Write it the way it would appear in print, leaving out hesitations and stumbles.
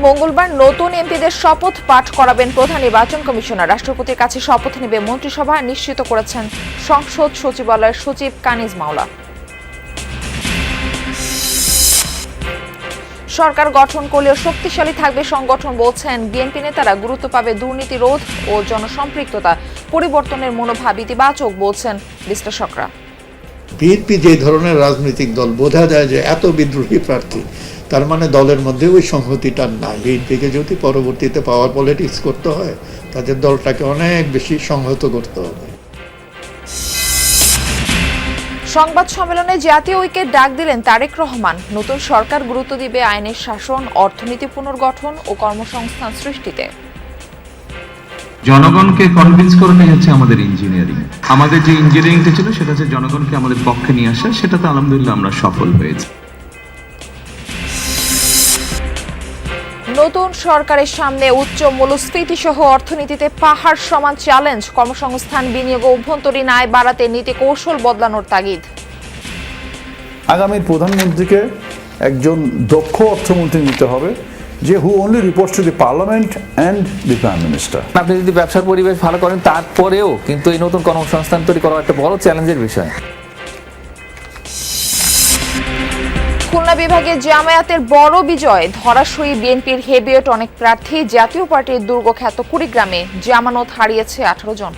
মঙ্গলবার নতুন এমপিদের শপথ পাঠ করাবেন প্রধান নির্বাচন কমিশনার। রাষ্ট্রপতির কাছে শপথ নেবে মন্ত্রিসভা, নিশ্চিত করেছেন সংসদ সচিবালয়ের সচিব কানিজ মাওলা। সরকার গঠন করলেও শক্তিশালী থাকবে সংগঠন, বলছেন বিএনপি নেতারা। গুরুত্ব পাবে দুর্নীতি রোধ ও জনসম্পৃক্ততা, পরিবর্তনের মনোভাব ইতিবাচক, বলছেন বিশ্লেষকরা। বিএনপি যে ধরনের রাজনৈতিক দল, বোঝা যায় যে এত বিদ্রোহী প্রার্থী, তার মানে দলের মধ্যে ওই সংহতিটা নাই। বিএনপিকে যদি পরবর্তীতে পাওয়ার পলিটিক্স করতে হয়, তাদের দলটাকে অনেক বেশি সংহত করতে হবে। সংবাদ সম্মেলনে জাতীয় ঐক্যের ডাক দিলেন তারেক রহমান। নতুন সরকার গুরুত্ব দিবে আইনের শাসন, অর্থনীতি পুনর্গঠন ও কর্মসংস্থান সৃষ্টিতে। জনগণকে কনভিন্স করানোই হচ্ছে আমাদের ইঞ্জিনিয়ারিং। আমাদের যে ইঞ্জিনিয়ারিংটা ছিল সেটা হচ্ছে জনগণকে আমাদের পক্ষে নিয়ে আসা, সেটাতে আলহামদুলিল্লাহ আমরা সফল হয়েছি। নতুন সরকারের সামনে উচ্চ মূল্যস্ফীতি সহ অর্থনীতিতে পাহাড় সমান চ্যালেঞ্জ। কর্মসংস্থান, বিনিয়োগ ও অভ্যন্তরীণ আয় বাড়াতে নীতি কৌশল বদলানোর তাগিদ। আগামী প্রধানমন্ত্রীকে একজন দক্ষ অর্থমন্ত্রী নিতে হবে, যে who only reports to the parliament and the prime minister. আপনি যদি ব্যবসার পরিবেশ ভালো করেন, তারপরেও কিন্তু এই নতুন কর্মসংস্থান তৈরি করা একটা বড় চ্যালেঞ্জের বিষয়। খুলনা বিভাগে জামায়াতের বড় বিজয়, ধরাশয়ী বিএনপির হেভিওয়েট অনেক প্রার্থী। জাতীয় পার্টির দুর্গখ্যাত কুড়িগ্রামে জামানত হারিয়েছে 18 জন।